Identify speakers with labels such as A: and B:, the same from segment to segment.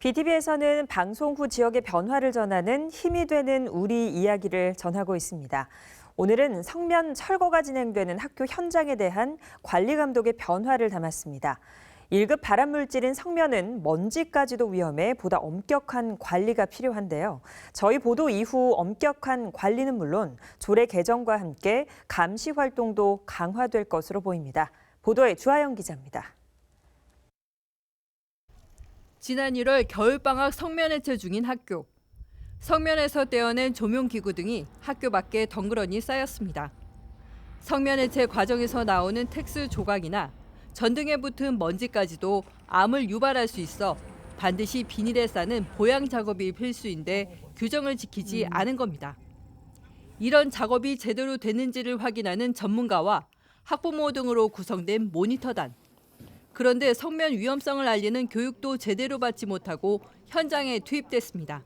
A: BTV에서는 방송 후 지역의 변화를 전하는 힘이 되는 우리 이야기를 전하고 있습니다. 오늘은 성면 철거가 진행되는 학교 현장에 대한 관리 감독의 변화를 담았습니다. 1급 발암물질인 성면은 먼지까지도 위험해 보다 엄격한 관리가 필요한데요. 저희 보도 이후 엄격한 관리는 물론 조례 개정과 함께 감시 활동도 강화될 것으로 보입니다. 보도에 주하영 기자입니다.
B: 지난 1월 겨울방학 성면해체 중인 학교. 성면에서 떼어낸 조명기구 등이 학교 밖에 덩그러니 쌓였습니다. 성면해체 과정에서 나오는 텍스 조각이나 전등에 붙은 먼지까지도 암을 유발할 수 있어 반드시 비닐에 싸는 보양 작업이 필수인데 규정을 지키지 않은 겁니다. 이런 작업이 제대로 됐는지를 확인하는 전문가와 학부모 등으로 구성된 모니터단. 그런데 성면 위험성을 알리는 교육도 제대로 받지 못하고 현장에 투입됐습니다.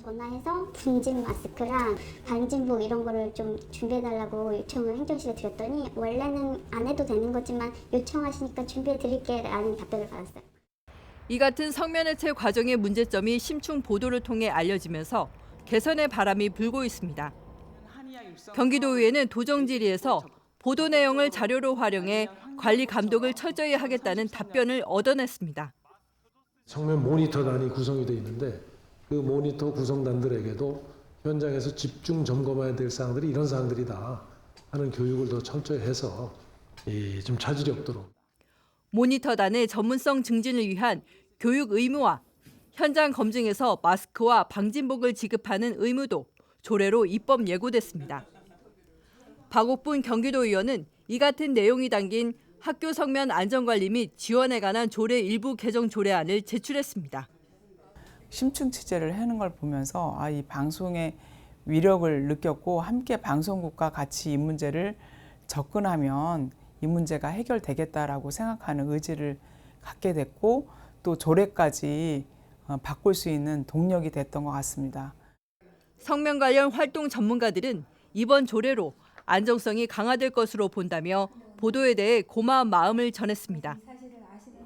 C: 전화해서 분진 마스크랑 방진복 이런 거를 좀 준비해달라고 요청을 행정실에 드렸더니 원래는 안 해도 되는 거지만 요청하시니까 준비해드릴게라는 답변을 받았어요.
B: 이 같은 성면해체 과정의 문제점이 심층 보도를 통해 알려지면서 개선의 바람이 불고 있습니다. 경기도의회는 도정질의에서 보도 내용을 자료로 활용해 관리 감독을 철저히 하겠다는 답변을 얻어냈습니다.
D: 성면 모니터단이 구성이 돼 있는데 그 모니터 구성단들에게도 현장에서 집중 점검해야 될 사항들이 이런 사항들이다 하는 교육을 더 철저히 해서 좀 차질이 없도록.
B: 모니터단의 전문성 증진을 위한 교육 의무와 현장 검증에서 마스크와 방진복을 지급하는 의무도 조례로 입법 예고됐습니다. 박옥분 경기도의원은 이 같은 내용이 담긴 학교 성면 안전관리 및 지원에 관한 조례 일부 개정 조례안을 제출했습니다.
E: 심층 취재를 하는 걸 보면서 이 방송의 위력을 느꼈고 함께 방송국과 같이 이 문제를 접근하면 이 문제가 해결되겠다라고 생각하는 의지를 갖게 됐고 또 조례까지 바꿀 수 있는 동력이 됐던 것 같습니다.
B: 성면 관련 활동 전문가들은 이번 조례로 안정성이 강화될 것으로 본다며 보도에 대해 고마운 마음을 전했습니다.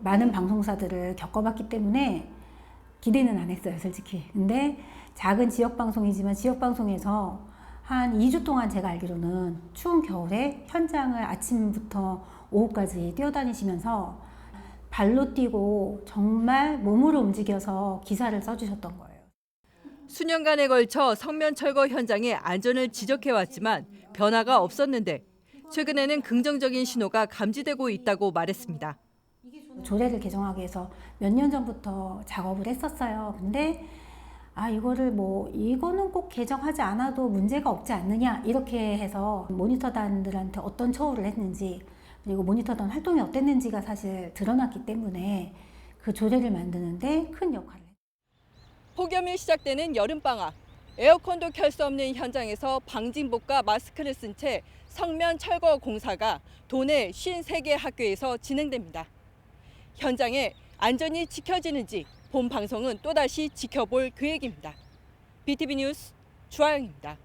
F: 많은 방송사들을 겪어봤기 때문에 기대는 안 했어요, 솔직히. 근데 작은 지역 방송이지만 지역 방송에서 한 2주 동안 제가 알기로는 추운 겨울에 현장을 아침부터 오후까지 뛰어다니시면서 발로 뛰고 정말 몸으로 움직여서 기사를 써주셨던 거예요.
B: 수년간에 걸쳐 성면 철거 현장의 안전을 지적해왔지만 변화가 없었는데 최근에는 긍정적인 신호가 감지되고 있다고 말했습니다.
F: 조례를 개정하기 위해서 몇 년 전부터 작업을 했었어요. 근데 이거는 꼭 개정하지 않아도 문제가 없지 않느냐 이렇게 해서 모니터단들한테 어떤 처우를 했는지 그리고 모니터단 활동이 어땠는지가 사실 드러났기 때문에 그 조례를 만드는데 큰 역할을 했어요.
B: 폭염이 시작되는 여름방학. 에어컨도 켤 수 없는 현장에서 방진복과 마스크를 쓴 채 성면 철거 공사가 도내 53개 학교에서 진행됩니다. 현장에 안전이 지켜지는지 본 방송은 또다시 지켜볼 계획입니다. BTV 뉴스 주하영입니다.